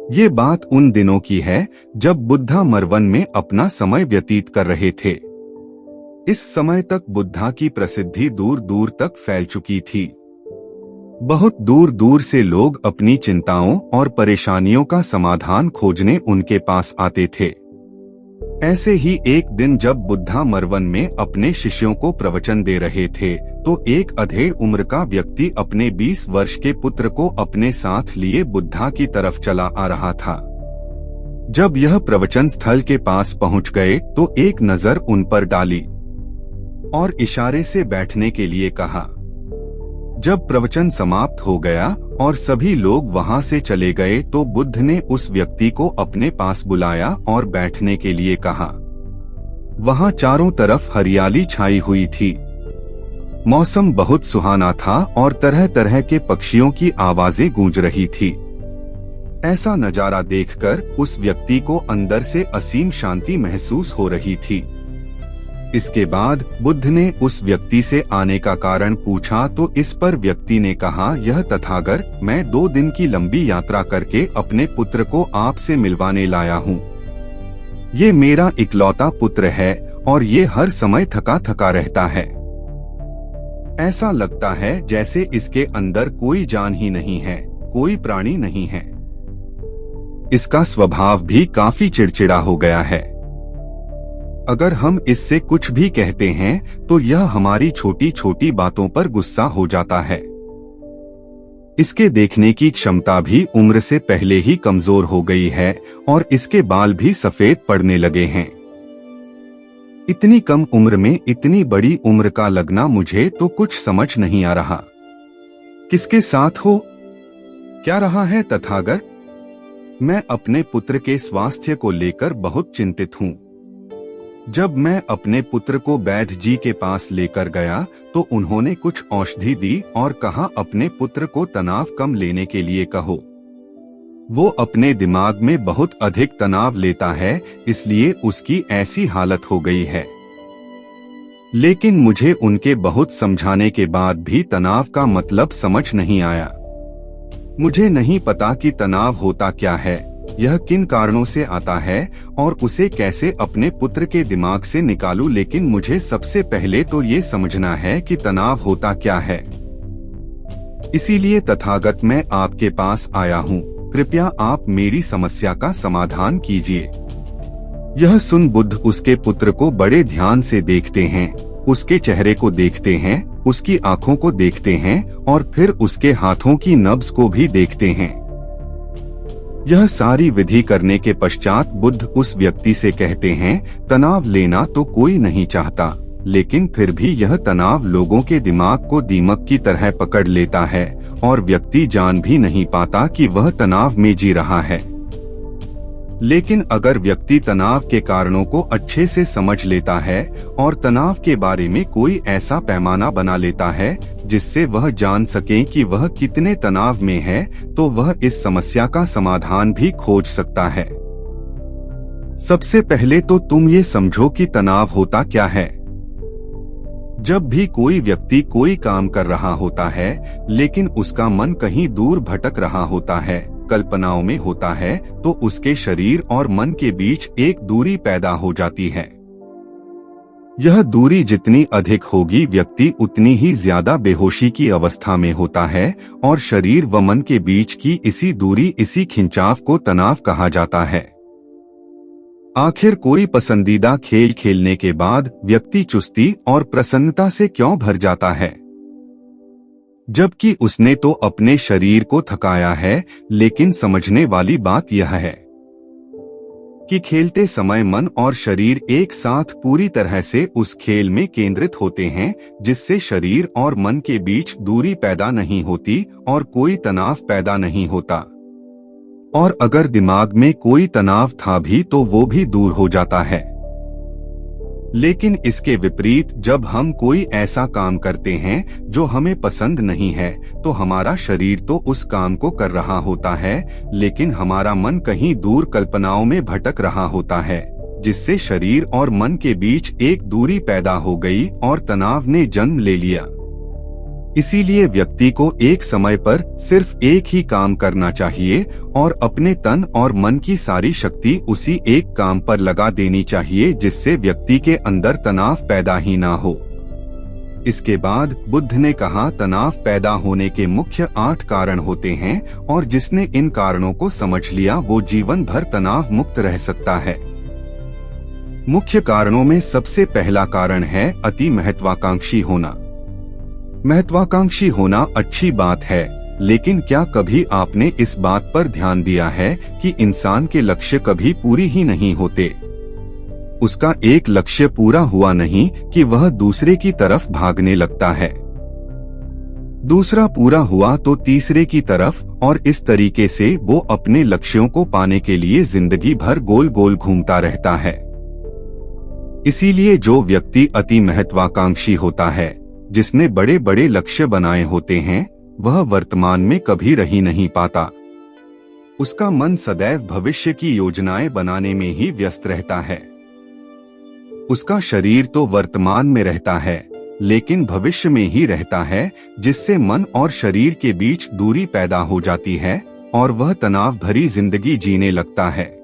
ये बात उन दिनों की है जब बुद्धा मरवन में अपना समय व्यतीत कर रहे थे। इस समय तक बुद्धा की प्रसिद्धि दूर दूर तक फैल चुकी थी। बहुत दूर दूर से लोग अपनी चिंताओं और परेशानियों का समाधान खोजने उनके पास आते थे। ऐसे ही एक दिन जब बुद्धा मरवन में अपने शिष्यों को प्रवचन दे रहे थे तो एक अधेड़ उम्र का व्यक्ति अपने 20 वर्ष के पुत्र को अपने साथ लिए बुद्धा की तरफ चला आ रहा था। जब यह प्रवचन स्थल के पास पहुंच गए तो एक नजर उन पर डाली और इशारे से बैठने के लिए कहा। जब प्रवचन समाप्त हो गया और सभी लोग वहां से चले गए तो बुद्ध ने उस व्यक्ति को अपने पास बुलाया और बैठने के लिए कहा। वहां चारों तरफ हरियाली छाई हुई थी। मौसम बहुत सुहाना था और तरह तरह के पक्षियों की आवाजें गूंज रही थी। ऐसा नजारा देखकर उस व्यक्ति को अंदर से असीम शांति महसूस हो रही थी। इसके बाद बुद्ध ने उस व्यक्ति से आने का कारण पूछा तो इस पर व्यक्ति ने कहा, यह तथागत, मैं 2 दिन की लंबी यात्रा करके अपने पुत्र को आपसे मिलवाने लाया हूँ। ये मेरा इकलौता पुत्र है और ये हर समय थका थका रहता है। ऐसा लगता है जैसे इसके अंदर कोई जान ही नहीं है, कोई प्राणी नहीं है। इसका स्वभाव भी काफी चिड़चिड़ा हो गया है। अगर हम इससे कुछ भी कहते हैं तो यह हमारी छोटी छोटी बातों पर गुस्सा हो जाता है। इसके देखने की क्षमता भी उम्र से पहले ही कमजोर हो गई है और इसके बाल भी सफेद पड़ने लगे हैं। इतनी कम उम्र में इतनी बड़ी उम्र का लगना मुझे तो कुछ समझ नहीं आ रहा। किसके साथ हो? क्या रहा है तथागत? मैं अपने पुत्र के स्वास्थ्य को लेकर बहुत चिंतित हूँ। जब मैं अपने पुत्र को वैद्य जी के पास लेकर गया तो उन्होंने कुछ औषधि दी और कहा, अपने पुत्र को तनाव कम लेने के लिए कहो। वो अपने दिमाग में बहुत अधिक तनाव लेता है, इसलिए उसकी ऐसी हालत हो गई है। लेकिन मुझे उनके बहुत समझाने के बाद भी तनाव का मतलब समझ नहीं आया। मुझे नहीं पता कि तनाव होता क्या है, यह किन कारणों से आता है और उसे कैसे अपने पुत्र के दिमाग से निकालूं, लेकिन मुझे सबसे पहले तो ये समझना है कि तनाव होता क्या है। इसीलिए तथागत मैं आपके पास आया हूँ। कृपया आप मेरी समस्या का समाधान कीजिए। यह सुन बुद्ध उसके पुत्र को बड़े ध्यान से देखते हैं, उसके चेहरे को देखते हैं, उसकी आंखों को देखते हैं और फिर उसके हाथों की नब्ज को भी देखते हैं। यह सारी विधि करने के पश्चात बुद्ध उस व्यक्ति से कहते हैं, तनाव लेना तो कोई नहीं चाहता, लेकिन फिर भी यह तनाव लोगों के दिमाग को दीमक की तरह पकड़ लेता है और व्यक्ति जान भी नहीं पाता कि वह तनाव में जी रहा है। लेकिन अगर व्यक्ति तनाव के कारणों को अच्छे से समझ लेता है और तनाव के बारे में कोई ऐसा पैमाना बना लेता है जिससे वह जान सके कि वह कितने तनाव में है, तो वह इस समस्या का समाधान भी खोज सकता है। सबसे पहले तो तुम ये समझो कि तनाव होता क्या है। जब भी कोई व्यक्ति कोई काम कर रहा होता है लेकिन उसका मन कहीं दूर भटक रहा होता है, कल्पनाओं में होता है, तो उसके शरीर और मन के बीच एक दूरी पैदा हो जाती है। यह दूरी जितनी अधिक होगी, व्यक्ति उतनी ही ज्यादा बेहोशी की अवस्था में होता है और शरीर व मन के बीच की इसी दूरी, इसी खिंचाव को तनाव कहा जाता है। आखिर कोई पसंदीदा खेल खेलने के बाद व्यक्ति चुस्ती और प्रसन्नता से क्यों भर जाता है, जबकि उसने तो अपने शरीर को थकाया है। लेकिन समझने वाली बात यह है कि खेलते समय मन और शरीर एक साथ पूरी तरह से उस खेल में केंद्रित होते हैं, जिससे शरीर और मन के बीच दूरी पैदा नहीं होती और कोई तनाव पैदा नहीं होता। और अगर दिमाग में कोई तनाव था भी तो वो भी दूर हो जाता है। लेकिन इसके विपरीत जब हम कोई ऐसा काम करते हैं जो हमें पसंद नहीं है, तो हमारा शरीर तो उस काम को कर रहा होता है, लेकिन हमारा मन कहीं दूर कल्पनाओं में भटक रहा होता है, जिससे शरीर और मन के बीच एक दूरी पैदा हो गई और तनाव ने जन्म ले लिया। इसीलिए व्यक्ति को एक समय पर सिर्फ एक ही काम करना चाहिए और अपने तन और मन की सारी शक्ति उसी एक काम पर लगा देनी चाहिए, जिससे व्यक्ति के अंदर तनाव पैदा ही ना हो। इसके बाद बुद्ध ने कहा, तनाव पैदा होने के मुख्य 8 कारण होते हैं और जिसने इन कारणों को समझ लिया वो जीवन भर तनाव मुक्त रह सकता है। मुख्य कारणों में सबसे पहला कारण है अति महत्वाकांक्षी होना। महत्वाकांक्षी होना अच्छी बात है, लेकिन क्या कभी आपने इस बात पर ध्यान दिया है कि इंसान के लक्ष्य कभी पूरी ही नहीं होते। उसका एक लक्ष्य पूरा हुआ नहीं कि वह दूसरे की तरफ भागने लगता है, दूसरा पूरा हुआ तो तीसरे की तरफ, और इस तरीके से वो अपने लक्ष्यों को पाने के लिए जिंदगी भर गोल गोल घूमता रहता है। इसीलिए जो व्यक्ति अति महत्वाकांक्षी होता है, जिसने बड़े बड़े लक्ष्य बनाए होते हैं, वह वर्तमान में कभी रह ही नहीं पाता। उसका मन सदैव भविष्य की योजनाएं बनाने में ही व्यस्त रहता है। उसका शरीर तो वर्तमान में रहता है, लेकिन भविष्य में ही रहता है, जिससे मन और शरीर के बीच दूरी पैदा हो जाती है और वह तनाव भरी जिंदगी जीने लगता है।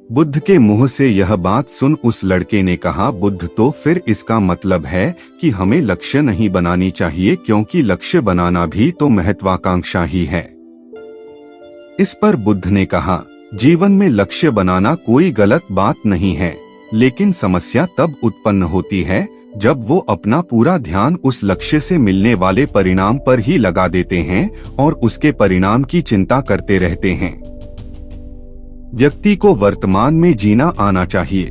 बुद्ध के मुंह से यह बात सुन उस लड़के ने कहा, बुद्ध, तो फिर इसका मतलब है कि हमें लक्ष्य नहीं बनानी चाहिए, क्योंकि लक्ष्य बनाना भी तो महत्वाकांक्षा ही है। इस पर बुद्ध ने कहा, जीवन में लक्ष्य बनाना कोई गलत बात नहीं है, लेकिन समस्या तब उत्पन्न होती है जब वो अपना पूरा ध्यान उस लक्ष्य से मिलने वाले परिणाम पर ही लगा देते हैं और उसके परिणाम की चिंता करते रहते हैं। व्यक्ति को वर्तमान में जीना आना चाहिए।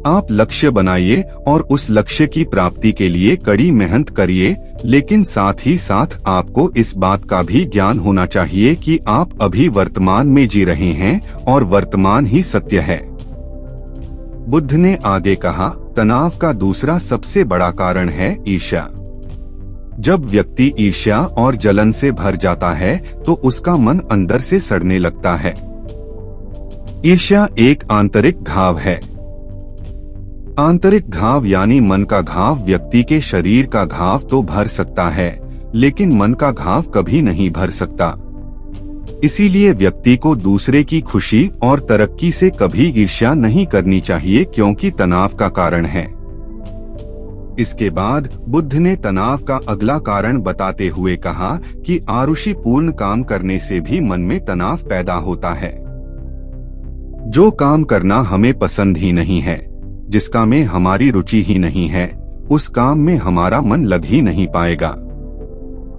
आप लक्ष्य बनाइए और उस लक्ष्य की प्राप्ति के लिए कड़ी मेहनत करिए, लेकिन साथ ही साथ आपको इस बात का भी ज्ञान होना चाहिए कि आप अभी वर्तमान में जी रहे हैं और वर्तमान ही सत्य है। बुद्ध ने आगे कहा, तनाव का दूसरा सबसे बड़ा कारण है ईर्ष्या। जब व्यक्ति ईर्ष्या और जलन से भर जाता है तो उसका मन अंदर से सड़ने लगता है। ईर्ष्या एक आंतरिक घाव है। आंतरिक घाव यानी मन का घाव व्यक्ति के शरीर का घाव तो भर सकता है, लेकिन मन का घाव कभी नहीं भर सकता। इसीलिए व्यक्ति को दूसरे की खुशी और तरक्की से कभी ईर्ष्या नहीं करनी चाहिए, क्योंकि तनाव का कारण है। इसके बाद बुद्ध ने तनाव का अगला कारण बताते हुए कहा कि आरुषिपूर्ण काम करने से भी मन में तनाव पैदा होता है। जो काम करना हमें पसंद ही नहीं है, जिसका में हमारी रुचि ही नहीं है, उस काम में हमारा मन लग ही नहीं पाएगा।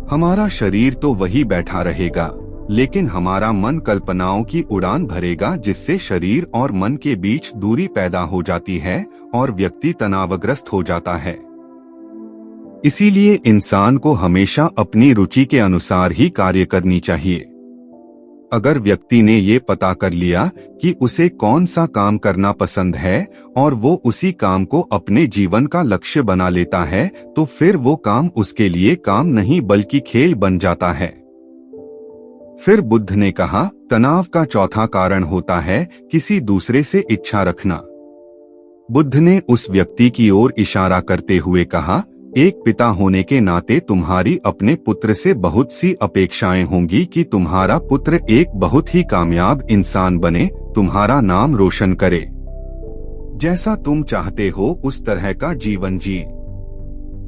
हमारा शरीर तो वही बैठा रहेगा, लेकिन हमारा मन कल्पनाओं की उड़ान भरेगा, जिससे शरीर और मन के बीच दूरी पैदा हो जाती है और व्यक्ति तनावग्रस्त हो जाता है। इसीलिए इंसान को हमेशा अपनी रुचि के अनुसार ही कार्य करनी चाहिए। अगर व्यक्ति ने ये पता कर लिया कि उसे कौन सा काम करना पसंद है और वो उसी काम को अपने जीवन का लक्ष्य बना लेता है, तो फिर वो काम उसके लिए काम नहीं बल्कि खेल बन जाता है। फिर बुद्ध ने कहा, तनाव का चौथा कारण होता है किसी दूसरे से इच्छा रखना। बुद्ध ने उस व्यक्ति की ओर इशारा करते हुए कहा, एक पिता होने के नाते तुम्हारी अपने पुत्र से बहुत सी अपेक्षाएं होंगी कि तुम्हारा पुत्र एक बहुत ही कामयाब इंसान बने, तुम्हारा नाम रोशन करे, जैसा तुम चाहते हो उस तरह का जीवन जिए,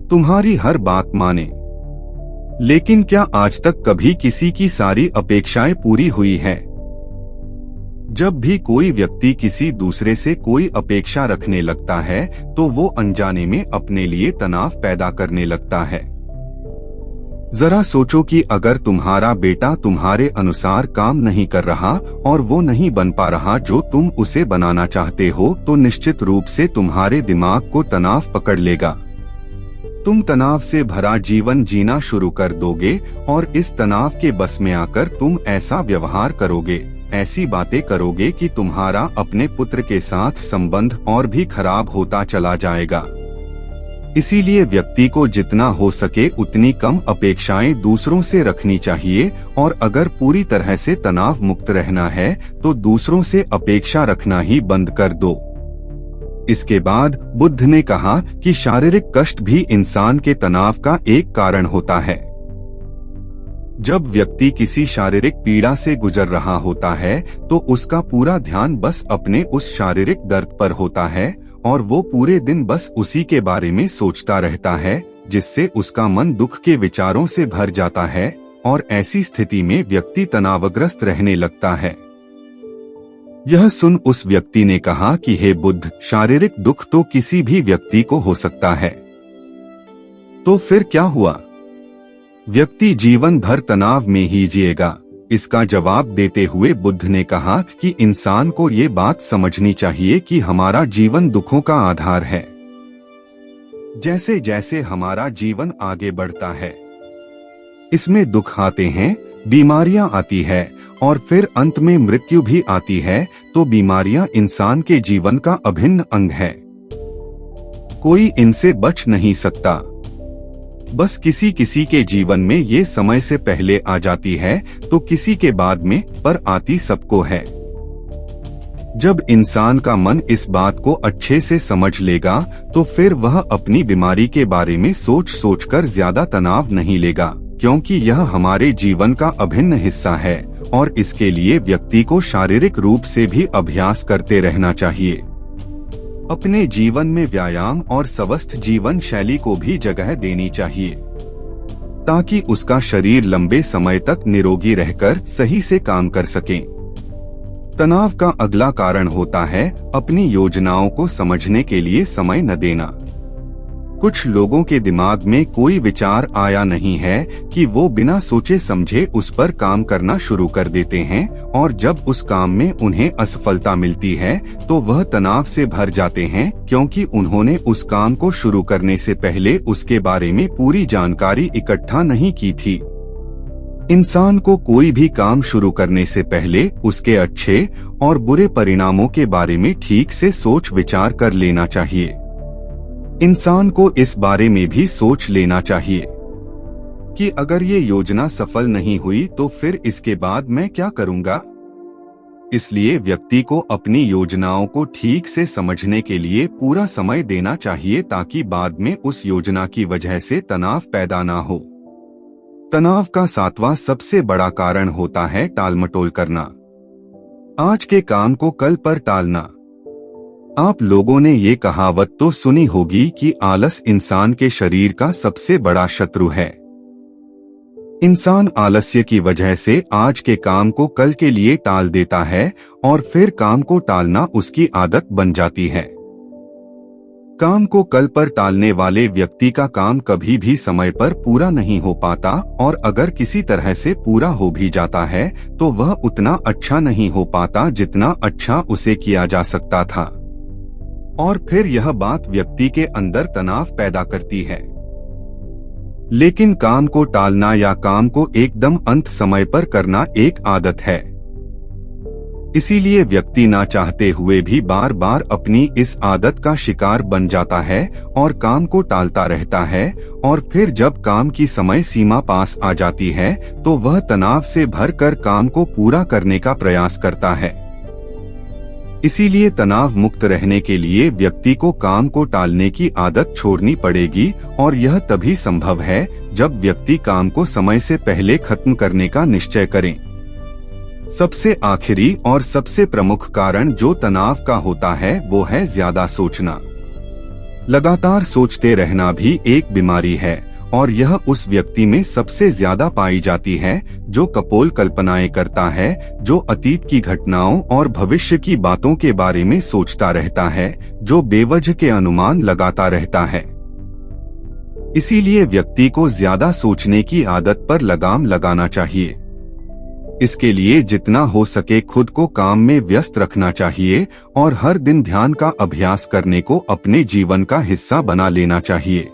तुम्हारी हर बात माने। लेकिन क्या आज तक कभी किसी की सारी अपेक्षाएं पूरी हुई है? जब भी कोई व्यक्ति किसी दूसरे से कोई अपेक्षा रखने लगता है तो वो अनजाने में अपने लिए तनाव पैदा करने लगता है। जरा सोचो कि अगर तुम्हारा बेटा तुम्हारे अनुसार काम नहीं कर रहा और वो नहीं बन पा रहा जो तुम उसे बनाना चाहते हो, तो निश्चित रूप से तुम्हारे दिमाग को तनाव पकड़ लेगा। तुम तनाव से भरा जीवन जीना शुरू कर दोगे और इस तनाव के बस में आकर तुम ऐसा व्यवहार करोगे, ऐसी बातें करोगे कि तुम्हारा अपने पुत्र के साथ संबंध और भी खराब होता चला जाएगा। इसीलिए व्यक्ति को जितना हो सके उतनी कम अपेक्षाएं दूसरों से रखनी चाहिए, और अगर पूरी तरह से तनाव मुक्त रहना है तो दूसरों से अपेक्षा रखना ही बंद कर दो। इसके बाद बुद्ध ने कहा कि शारीरिक कष्ट भी इंसान के तनाव का एक कारण होता है। जब व्यक्ति किसी शारीरिक पीड़ा से गुजर रहा होता है तो उसका पूरा ध्यान बस अपने उस शारीरिक दर्द पर होता है और वो पूरे दिन बस उसी के बारे में सोचता रहता है, जिससे उसका मन दुख के विचारों से भर जाता है और ऐसी स्थिति में व्यक्ति तनावग्रस्त रहने लगता है। यह सुन उस व्यक्ति ने कहा कि हे बुद्ध, शारीरिक दुख तो किसी भी व्यक्ति को हो सकता है, तो फिर क्या हुआ? व्यक्ति जीवन भर तनाव में ही जिएगा। इसका जवाब देते हुए बुद्ध ने कहा कि इंसान को ये बात समझनी चाहिए कि हमारा जीवन दुखों का आधार है। जैसे जैसे हमारा जीवन आगे बढ़ता है, इसमें दुख आते हैं, बीमारियां आती है और फिर अंत में मृत्यु भी आती है, तो बीमारियां इंसान के जीवन का अभिन्न अंग है। कोई इनसे बच नहीं सकता। बस किसी किसी के जीवन में ये समय से पहले आ जाती है तो किसी के बाद में, पर आती सबको है। जब इंसान का मन इस बात को अच्छे से समझ लेगा तो फिर वह अपनी बीमारी के बारे में सोच सोचकर ज्यादा तनाव नहीं लेगा, क्योंकि यह हमारे जीवन का अभिन्न हिस्सा है और इसके लिए व्यक्ति को शारीरिक रूप से भी अभ्यास करते रहना चाहिए। अपने जीवन में व्यायाम और स्वस्थ जीवन शैली को भी जगह देनी चाहिए, ताकि उसका शरीर लंबे समय तक निरोगी रहकर सही से काम कर सके। तनाव का अगला कारण होता है अपनी योजनाओं को समझने के लिए समय न देना। कुछ लोगों के दिमाग में कोई विचार आया नहीं है कि वो बिना सोचे समझे उस पर काम करना शुरू कर देते हैं और जब उस काम में उन्हें असफलता मिलती है तो वह तनाव से भर जाते हैं, क्योंकि उन्होंने उस काम को शुरू करने से पहले उसके बारे में पूरी जानकारी इकट्ठा नहीं की थी। इंसान को कोई भी काम शुरू करने से पहले उसके अच्छे और बुरे परिणामों के बारे में ठीक से सोच विचार कर लेना चाहिए। इंसान को इस बारे में भी सोच लेना चाहिए कि अगर ये योजना सफल नहीं हुई तो फिर इसके बाद मैं क्या करूंगा। इसलिए व्यक्ति को अपनी योजनाओं को ठीक से समझने के लिए पूरा समय देना चाहिए, ताकि बाद में उस योजना की वजह से तनाव पैदा ना हो। तनाव का 7वां सबसे बड़ा कारण होता है टालमटोल करना। आज के काम को कल पर टालना। आप लोगों ने ये कहावत तो सुनी होगी कि आलस इंसान के शरीर का सबसे बड़ा शत्रु है। इंसान आलस्य की वजह से आज के काम को कल के लिए टाल देता है और फिर काम को टालना उसकी आदत बन जाती है। काम को कल पर टालने वाले व्यक्ति का काम कभी भी समय पर पूरा नहीं हो पाता और अगर किसी तरह से पूरा हो भी जाता है तो वह उतना अच्छा नहीं हो पाता जितना अच्छा उसे किया जा सकता था। और फिर यह बात व्यक्ति के अंदर तनाव पैदा करती है। लेकिन काम को टालना या काम को एकदम अंत समय पर करना एक आदत है। इसीलिए व्यक्ति ना चाहते हुए भी बार बार अपनी इस आदत का शिकार बन जाता है और काम को टालता रहता है, और फिर जब काम की समय सीमा पास आ जाती है तो वह तनाव से भरकर काम को पूरा करने का प्रयास करता है। इसीलिए तनाव मुक्त रहने के लिए व्यक्ति को काम को टालने की आदत छोड़नी पड़ेगी, और यह तभी संभव है जब व्यक्ति काम को समय से पहले खत्म करने का निश्चय करे। सबसे आखिरी और सबसे प्रमुख कारण जो तनाव का होता है वो है ज्यादा सोचना। लगातार सोचते रहना भी एक बीमारी है और यह उस व्यक्ति में सबसे ज्यादा पाई जाती है जो कपोल कल्पनाएं करता है, जो अतीत की घटनाओं और भविष्य की बातों के बारे में सोचता रहता है, जो बेवजह के अनुमान लगाता रहता है। इसीलिए व्यक्ति को ज्यादा सोचने की आदत पर लगाम लगाना चाहिए। इसके लिए जितना हो सके खुद को काम में व्यस्त रखना चाहिए और हर दिन ध्यान का अभ्यास करने को अपने जीवन का हिस्सा बना लेना चाहिए।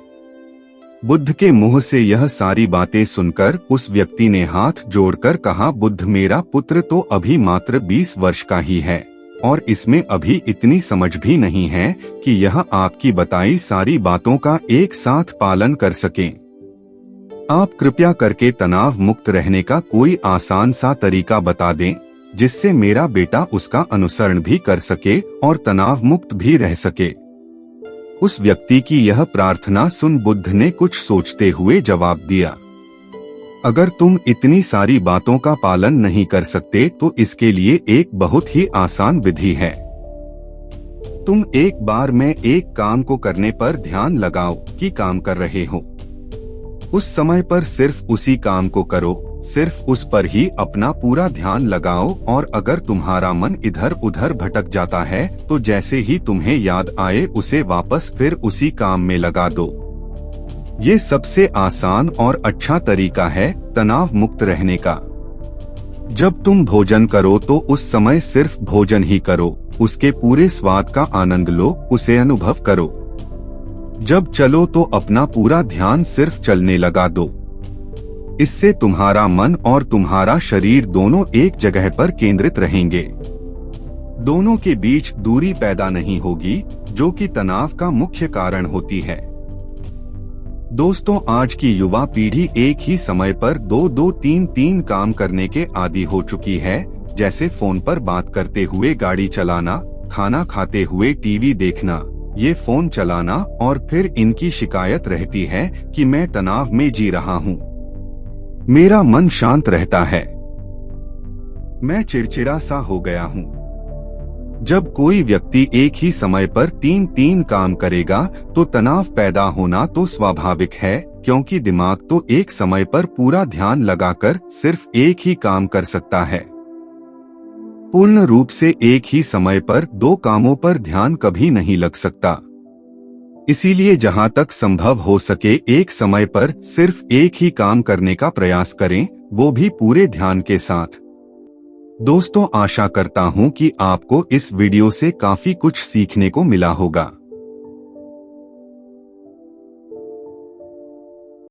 बुद्ध के मुंह से यह सारी बातें सुनकर उस व्यक्ति ने हाथ जोड़कर कहा, बुद्ध, मेरा पुत्र तो अभी मात्र 20 वर्ष का ही है और इसमें अभी इतनी समझ भी नहीं है कि यह आपकी बताई सारी बातों का एक साथ पालन कर सके। आप कृपया करके तनाव मुक्त रहने का कोई आसान सा तरीका बता दें जिससे मेरा बेटा उसका अनुसरण भी कर सके और तनाव मुक्त भी रह सके। उस व्यक्ति की यह प्रार्थना सुन बुद्ध ने कुछ सोचते हुए जवाब दिया, अगर तुम इतनी सारी बातों का पालन नहीं कर सकते तो इसके लिए एक बहुत ही आसान विधि है। तुम एक बार में एक काम को करने पर ध्यान लगाओ कि काम कर रहे हो। उस समय पर सिर्फ उसी काम को करो, सिर्फ उस पर ही अपना पूरा ध्यान लगाओ, और अगर तुम्हारा मन इधर उधर भटक जाता है तो जैसे ही तुम्हें याद आए उसे वापस फिर उसी काम में लगा दो। ये सबसे आसान और अच्छा तरीका है तनाव मुक्त रहने का। जब तुम भोजन करो तो उस समय सिर्फ भोजन ही करो, उसके पूरे स्वाद का आनंद लो, उसे अनुभव करो। जब चलो तो अपना पूरा ध्यान सिर्फ चलने लगा दो। इससे तुम्हारा मन और तुम्हारा शरीर दोनों एक जगह पर केंद्रित रहेंगे। दोनों के बीच दूरी पैदा नहीं होगी, जो कि तनाव का मुख्य कारण होती है। दोस्तों, आज की युवा पीढ़ी एक ही समय पर 2-2, 3-3 काम करने के आदी हो चुकी है, जैसे फोन पर बात करते हुए गाड़ी चलाना, खाना खाते हुए टीवी देखना, ये फोन चलाना, और फिर इनकी शिकायत रहती है कि मैं तनाव में जी रहा हूँ, मेरा मन शांत रहता है, मैं चिड़चिड़ा सा हो गया हूँ। जब कोई व्यक्ति एक ही समय पर 3-3 काम करेगा तो तनाव पैदा होना तो स्वाभाविक है, क्योंकि दिमाग तो एक समय पर पूरा ध्यान लगाकर सिर्फ एक ही काम कर सकता है। पूर्ण रूप से एक ही समय पर 2 कामों पर ध्यान कभी नहीं लग सकता। इसीलिए जहां तक संभव हो सके एक समय पर सिर्फ एक ही काम करने का प्रयास करें, वो भी पूरे ध्यान के साथ। दोस्तों, आशा करता हूं कि आपको इस वीडियो से काफी कुछ सीखने को मिला होगा।